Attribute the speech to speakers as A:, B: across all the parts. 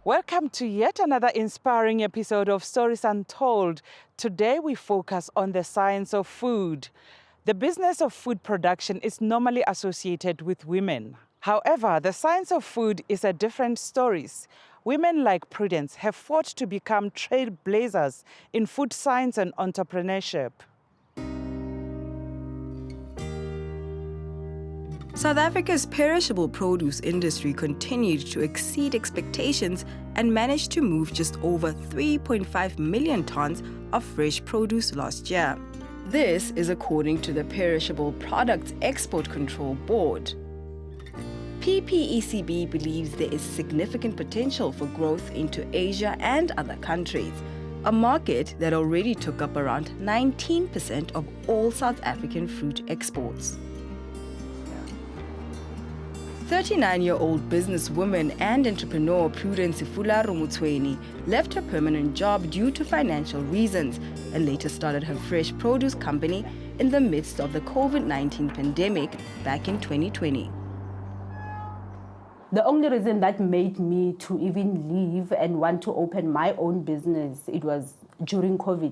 A: Welcome to yet another inspiring episode of Stories Untold. Today we focus on the science of food. The business of food production is normally associated with women. However, the science of food is a different story. Women like Prudence have fought to become trailblazers in food science and entrepreneurship.
B: South Africa's perishable produce industry continued to exceed expectations and managed to move just over 3.5 million tons of fresh produce last year. This is according to the Perishable Products Export Control Board. PPECB believes there is significant potential for growth into Asia and other countries, a market that already took up around 19% of all South African fruit exports. 39-year-old businesswoman and entrepreneur Prudence Sefularo Manaka left her permanent job due to financial reasons and later started her fresh produce company in the midst of the COVID-19 pandemic back in 2020.
C: The only reason that made me to even leave and want to open my own business, it was during COVID.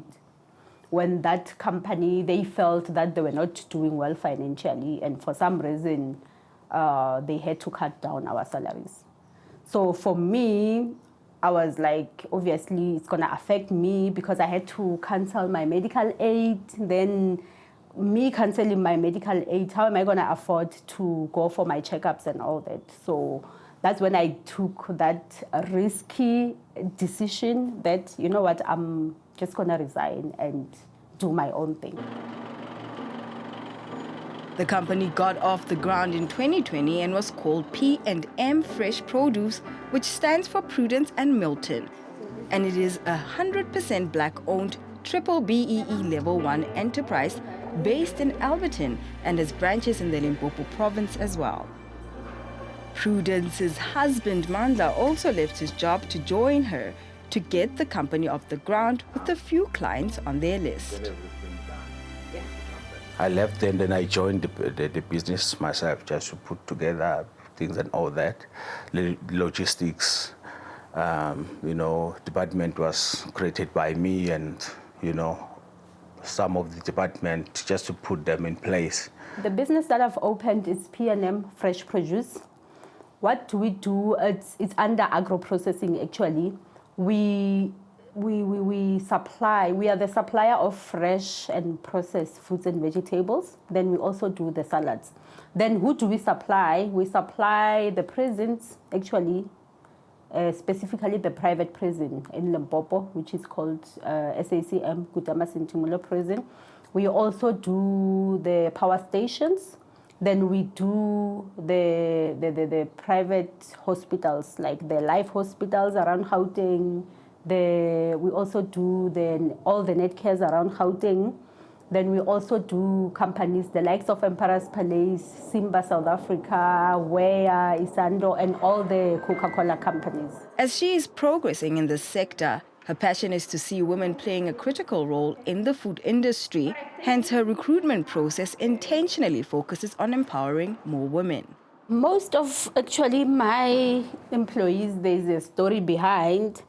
C: When that company, they felt that they were not doing well financially, and for some reason, they had to cut down our salaries. So for me, I was like, obviously it's gonna affect me because I had to cancel my medical aid. Then me canceling my medical aid, how am I gonna afford to go for my checkups and all that? So that's when I took that risky decision that, you know what, I'm just gonna resign and do my own thing.
B: The company got off the ground in 2020 and was called P&M Fresh Produce, which stands for Prudence and Milton. And it is a 100% black-owned triple BEE Level 1 enterprise based in Alberton and has branches in the Limpopo province as well. Prudence's husband Mandla also left his job to join her to get the company off the ground with a few clients on their list.
D: I left and then I joined the business myself just to put together things and all that. Logistics, department was created by me and, some of the department just to put them in place.
C: The business that I've opened is P&M Fresh Produce. What do we do? It's under agro-processing actually. We supply, we are the supplier of fresh and processed fruits and vegetables. Then we also do the salads. Then who do we supply? We supply the prisons, actually, specifically the private prison in Limpopo, which is called SACM, Kutama-Sintimulo Prison. We also do the power stations. Then we do the private hospitals, like the life hospitals around Gauteng. We also do all the net cares around Gauteng. Then we also do companies, the likes of Emperor's Palace, Simba South Africa, Weya, Isando, and all the Coca-Cola companies.
B: As she is progressing in this sector, her passion is to see women playing a critical role in the food industry. Hence, her recruitment process intentionally focuses on empowering more women.
C: Most of actually my employees, there's a story behind.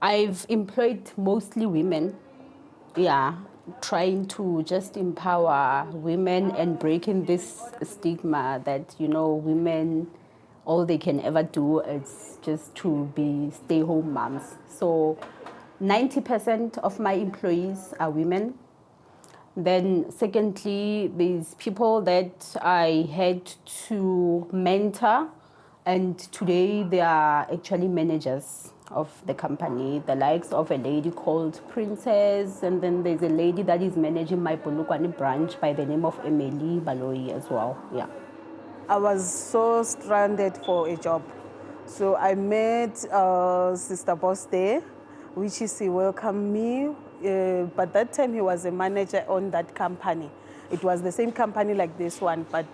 C: I've employed mostly women, trying to just empower women and breaking this stigma that, women, all they can ever do is just to be stay-home moms. So 90% of my employees are women. Then secondly, there's people that I had to mentor, and today they are actually managers of the company, the likes of a lady called Princess, and then there's a lady that is managing my Polokwane branch by the name of Emily Baloyi as well. Yeah.
E: I was so stranded for a job. So I met Sister Boss there, which is he welcomed me. But that time he was a manager on that company. It was the same company like this one, but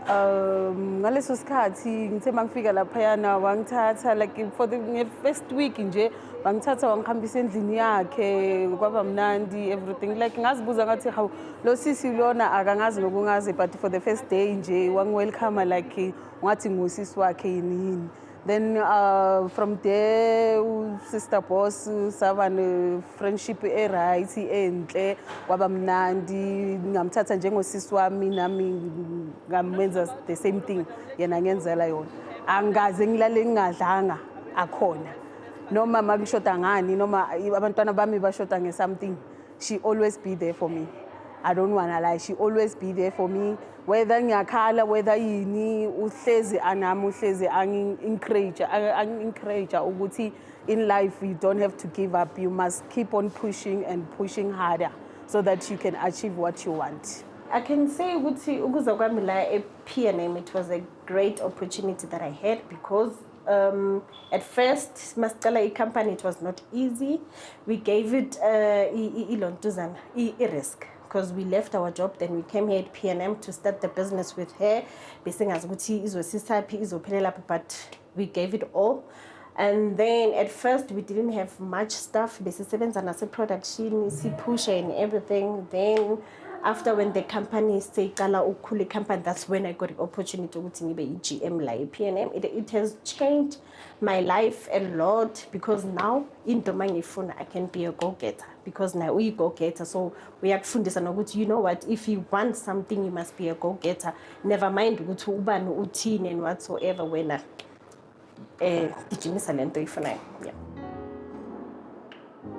E: ngaleso sikhathi ngithe mangifika laphayana wangithatha like for the first week nje wangithatha wangihambisa endlini yakhe kwaba mnandi everything like ngazibuza ngathi hawu lo sisi lona akangazi nokungazi but for the first day nje wangiwelcome like ngathi ngusisi wakhe yini Then from there, sister boss, savan friendship right enhle kwaba mnandi ngamthatha njengosisi wami nami ngamenza the same thing yena ngenzela yona angaze ngilale ngingadlanga akhona noma makushoda ngani noma abantwana bami bashoda ngesomething she always be there for me. I don't want to lie, she always be there for me. Whether ngiyakhala, whether yini, uhlezi anami, uhlezi encourage ukuthi in life you don't have to give up. You must keep on pushing and pushing harder so that you can achieve what you want.
F: I can say ukuthi ukuza kwami la e-P&M, it was a great opportunity that I had because at first masicala i-company, it was not easy. We gave it i-risk because we left our job, then we came here at P&M to start the business with her. But we gave it all. And then at first we didn't have much stuff. Besisebenza nase production, push and everything. Then after when the company say kala ukule company, that's when I got the opportunity to be GM like P&M. It has changed my life a lot because now in domain phone I can be a go-getter because now we go-getter. So we are fundis, you know what, if you want something you must be a go-getter. Never mind ukuthi ubani uthini and whatsoever when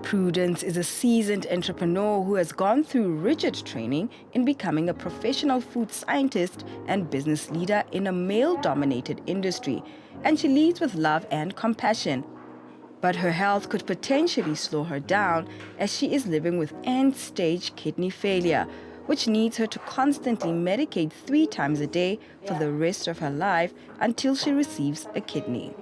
B: Prudence is a seasoned entrepreneur who has gone through rigid training in becoming a professional food scientist and business leader in a male-dominated industry, and she leads with love and compassion. But her health could potentially slow her down as she is living with end-stage kidney failure, which needs her to constantly medicate 3 times a day for the rest of her life until she receives a kidney.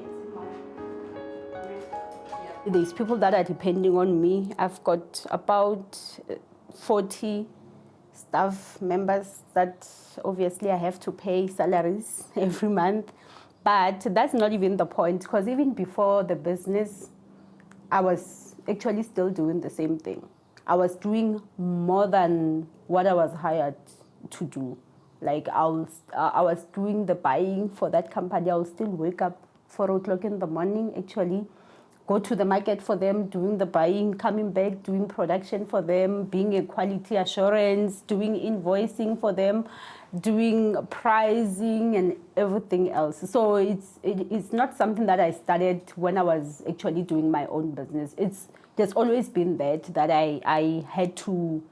C: There's people that are depending on me. I've got about 40 staff members that obviously I have to pay salaries every month. But that's not even the point, because even before the business, I was actually still doing the same thing. I was doing more than what I was hired to do. Like I was doing the buying for that company. I would still wake up 4 o'clock in the morning, actually, go to the market for them, doing the buying, coming back, doing production for them, being a quality assurance, doing invoicing for them, doing pricing and everything else. So it's not something that I started when I was actually doing my own business. There's always been that I had to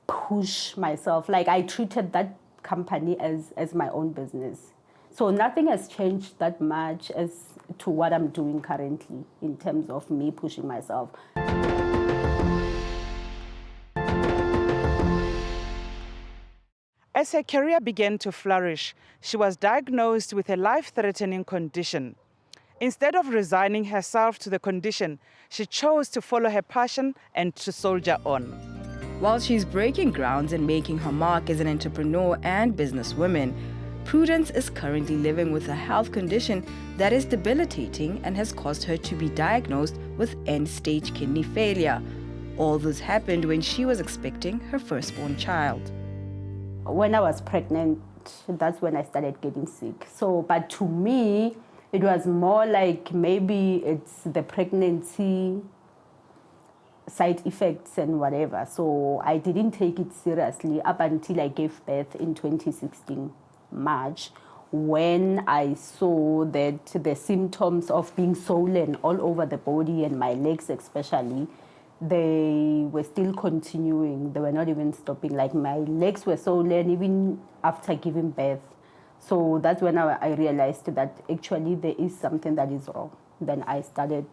C: push myself. Like I treated that company as my own business. So nothing has changed that much as to what I'm doing currently in terms of me pushing myself.
A: As her career began to flourish, she was diagnosed with a life-threatening condition. Instead of resigning herself to the condition, she chose to follow her passion and to soldier on.
B: While she's breaking grounds and making her mark as an entrepreneur and businesswoman, Prudence is currently living with a health condition that is debilitating and has caused her to be diagnosed with end-stage kidney failure. All this happened when she was expecting her firstborn child.
C: When I was pregnant, that's when I started getting sick. So, but to me, it was more like maybe it's the pregnancy side effects and whatever. So I didn't take it seriously up until I gave birth in 2016. March, when I saw that the symptoms of being swollen all over the body and my legs especially, they were still continuing. They were not even stopping. Like my legs were swollen even after giving birth. So that's when I realized that actually there is something that is wrong. Then I started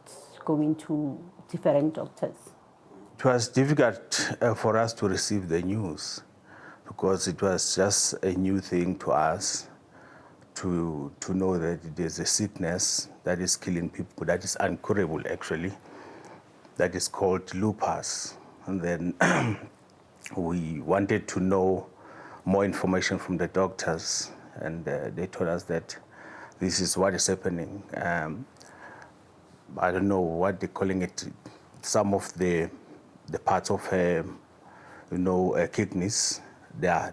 C: going to different doctors.
D: It was difficult for us to receive the news, because it was just a new thing to us to know that there's a sickness that is killing people, that is incurable actually, that is called lupus. And then we wanted to know more information from the doctors, and they told us that this is what is happening. I don't know what they're calling it. Some of the parts of her, kidneys, they are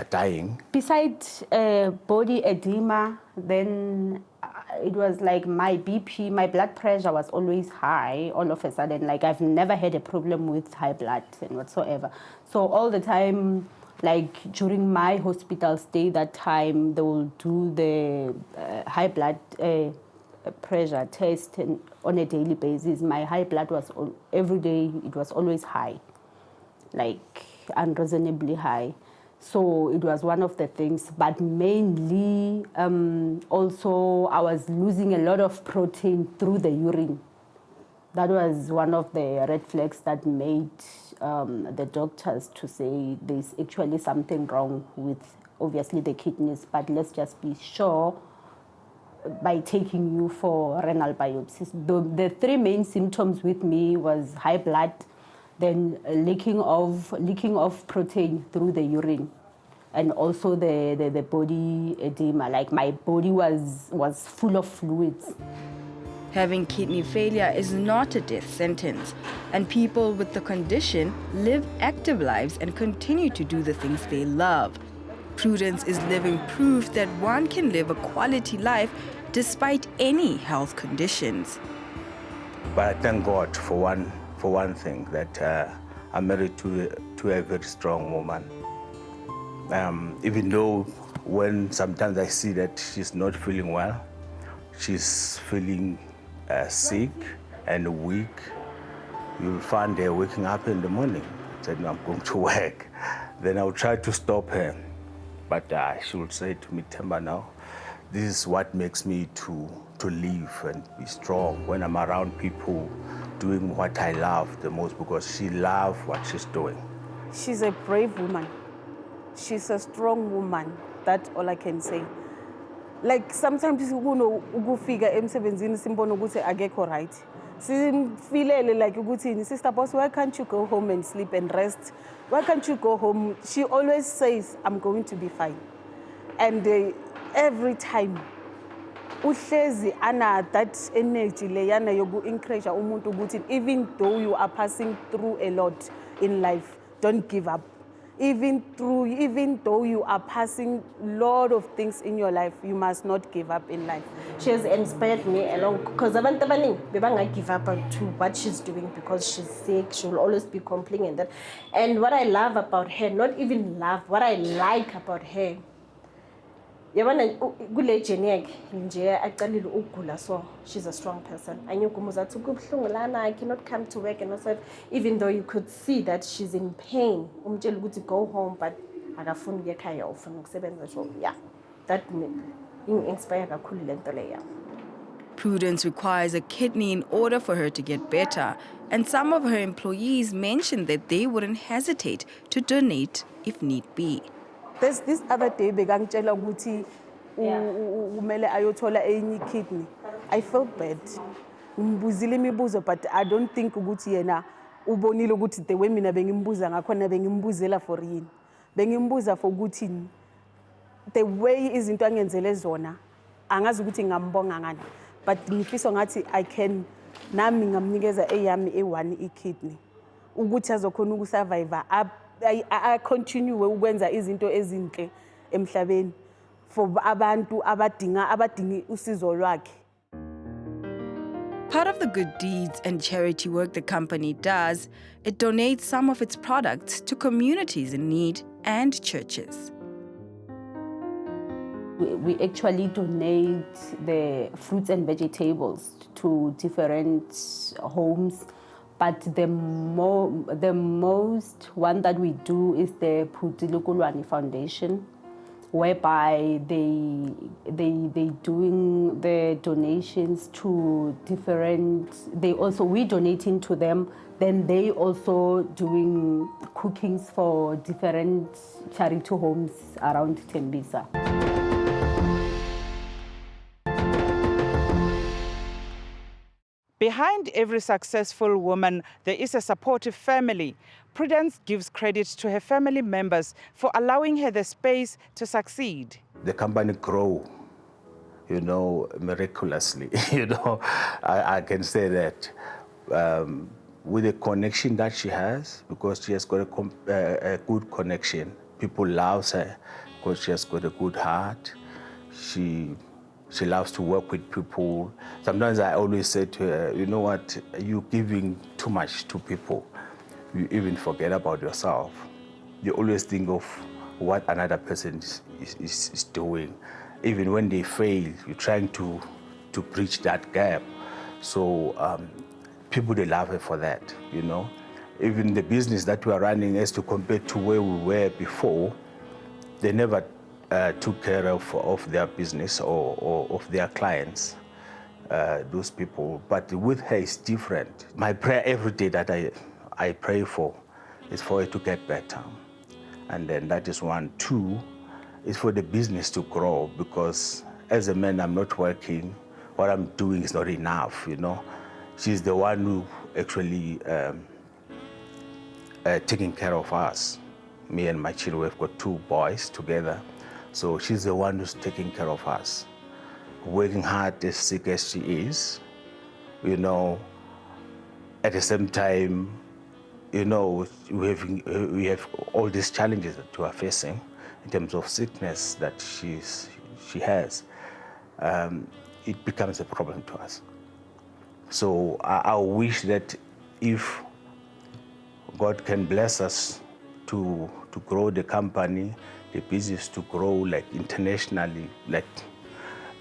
D: dying.
C: Besides body edema, then it was like my BP, my blood pressure was always high all of a sudden. Like I've never had a problem with high blood and whatsoever. So all the time, like during my hospital stay that time, they will do the high blood pressure test and on a daily basis. My high blood was every day, it was always high, like unreasonably high. So it was one of the things, but mainly also I was losing a lot of protein through the urine. That was one of the red flags that made the doctors to say there's actually something wrong with obviously the kidneys, but let's just be sure by taking you for renal biopsies. The three main symptoms with me was high blood, then leaking of protein through the urine, and also the body edema. Like my body was full of fluids.
B: Having kidney failure is not a death sentence, and people with the condition live active lives and continue to do the things they love. Prudence is living proof that one can live a quality life despite any health conditions.
D: But I thank God for one thing, that I'm married to a very strong woman. Even though when sometimes I see that she's not feeling well, she's feeling sick and weak, you'll find her waking up in the morning, saying, I'm going to work. Then I'll try to stop her. But she will say to me, Temba, now, this is what makes me to live and be strong when I'm around people doing what I love the most, because she loves what she's doing.
E: She's a brave woman. She's a strong woman. That's all I can say. Like sometimes ukufika emsebenzini simbona ukuthi akekho right. Simfilele like ukuthi, Sister Boss, why can't you go home and sleep and rest? Why can't you go home? She always says, I'm going to be fine. And every time uhlezi ana that energy leyana yoku encourage umuntu ukuthi even though you are passing through a lot in life, don't give up. Even though you are passing a lot of things in your life, you must not give up in life.
F: She has inspired me along, because abantu abaningi bebanga give up to what she's doing because she's sick. She will always be complaining and that. And what I love about her, not even love, what I like about her, yabona kule journey yakhe nje aqalile ukugula, so she's a strong person. Anyukumuza athi kubhlungu lana, I cannot come to work and also, even though you could see that she's in pain, umtshela ukuthi go home, but akafuni ukuya ekhaya, ufuna ukusebenza. So yeah, that inspire kakhulu lento leyo.
B: Prudence requires a kidney in order for her to get better, and some of her employees mentioned that they wouldn't hesitate to donate if need be.
E: There's this other day bekangitshela ukuthi kumele ayothola enye kidney. I felt bad. Ngimbuzile imibuzo, but I don't think ukuthi yena ubonile ukuthi the way mina bengimbuza ngakhona bengimbuzela for yini. Bengimbuza for ukuthi the way izinto angenzele zona angazi ukuthi ngambonga ngani, but ngifisa ngathi I can nami ngamnikeza eyami e1 ikidney ukuthi azokhona ukusurvive I continue ukwenza izinto ezinhle emhlabeni for abantu abadinga usizo lwakhe.
B: Part of the good deeds and charity work the company does, it donates some of its products to communities in need and churches.
C: We actually donate the fruits and vegetables to different homes, but the most one that we do is the Putilukulwani Foundation, whereby they doing the donations to different. We donating to them. Then they also doing cookings for different charity homes around Tembisa.
A: Behind every successful woman, there is a supportive family. Prudence gives credit to her family members for allowing her the space to succeed.
D: The company grow, miraculously. I can say that with the connection that she has, because she has got a good connection. People love her because she has got a good heart. She She loves to work with people. Sometimes I always say to her, you know what, you're giving too much to people. You even forget about yourself. You always think of what another person is doing. Even when they fail, you're trying to bridge that gap. So people, they love her for that, you know. Even the business that we are running, as to compare to where we were before, they never took care of their business or of their clients, those people. But with her, it's different. My prayer every day that I pray for is for her to get better. And then that is one. Two, is for the business to grow, because as a man, I'm not working. What I'm doing is not enough, you know. She's the one who actually taking care of us. Me and my children, we've got 2 boys together. So she's the one who's taking care of us. Working hard, as sick as she is, you know, at the same time, you know, we have all these challenges that we are facing in terms of sickness that she has. It becomes a problem to us. So I wish that if God can bless us to grow the company, the business to grow like internationally, like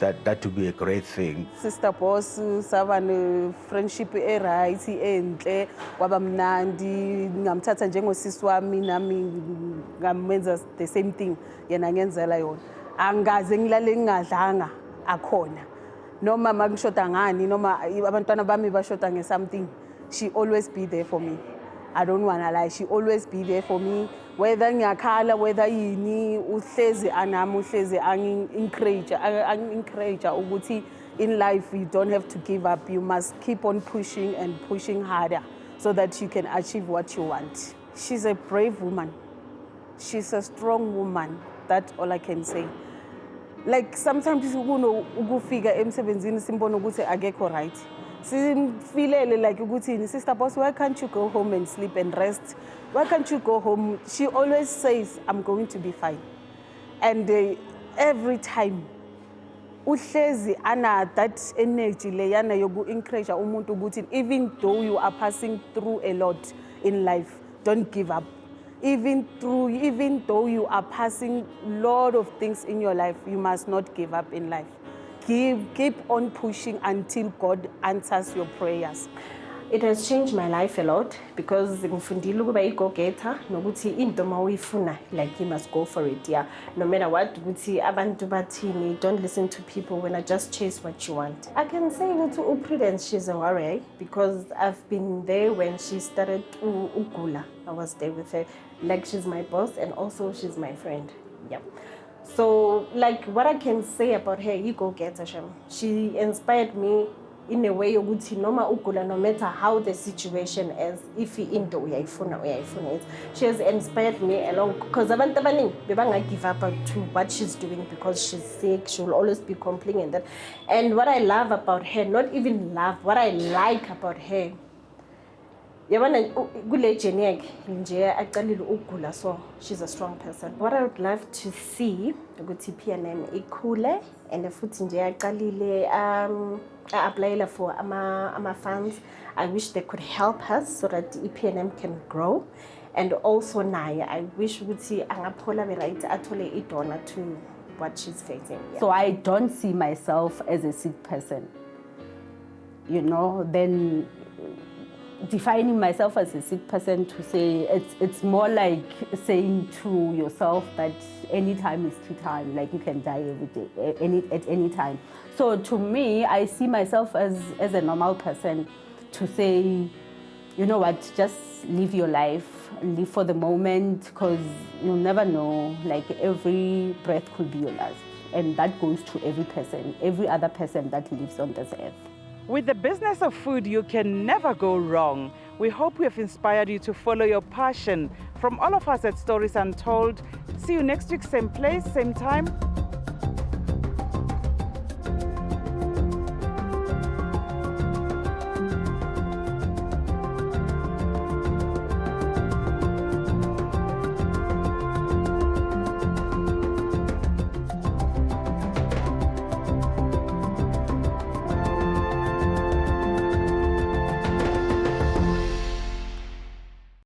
D: that would be a great thing.
E: Sister Boss saba friendship right enhle kwaba mnandi ngamthatha njengosisi wami nami ngamenza the same thing yena ngenzela yona angaze ngilale ngingadlanga akhona noma makushoda ngani noma abantwana bami bashoda ngesomething, she always be there for me. I don't want to lie, she always be there for me. Whether ngiyakhala, whether yini, uhlezi anami, uhlezi encourage ukuthi in life you don't have to give up. You must keep on pushing and pushing harder so that you can achieve what you want. She's a brave woman. She's a strong woman. That's all I can say. Like sometimes ukufika emsebenzini simbona ukuthi akekho right. Simfilele like ukuthi, Sister Boss, why can't you go home and sleep and rest? Why can't you go home? She always says, I'm going to be fine. And every time, uhlezi ana that energy leyana yoku encourage umuntu ukuthi even though you are passing through a lot in life, don't give up. Even though you are passing a lot of things in your life, you must not give up in life. Keep on pushing until God answers your prayers.
F: It has changed my life a lot because ngifundile ukuba i-go-getter nokuthi into mawuyifuna like you must go for it, yeah. No matter what ukuthi abantu bathini, don't listen to people when I just chase what you want. I can say ukuthi Prudence, she's a warrior because I've been there when she started ugula. I was there with her. Like she's my boss and also she's my friend. Yeah. So like what I can say about her, go-getter, she inspired me in a way yokuthi noma ugula, no matter how the situation is, if into uyayifuna it. She has inspired me along because abantu abaningi bebanga give up to what she's doing because she's sick. She will always be complaining that. And what I love about her, not even love, what I like about her, yabona kule journey yakhe nje aqalile ukugula, so she's a strong person. What I would love to see ukuthi P&M ikhule and futhi nje aqalile apply for ama funds. I wish they could help us so that the P&M can grow. And also naye I wish ukuthi angaphola be right athole idonor to what she's facing. Yeah.
C: So I don't see myself as a sick person. You know, then defining myself as a sick person, to say it's more like saying to yourself that any time is tea time, like you can die every day, at any time. So to me, I see myself as a normal person, to say, you know what, just live your life, live for the moment, because you'll never know, like every breath could be your last. And that goes to every person, every other person that lives on this earth.
A: With the business of food, you can never go wrong. We hope we have inspired you to follow your passion. From all of us at Stories Untold, see you next week, same place, same time.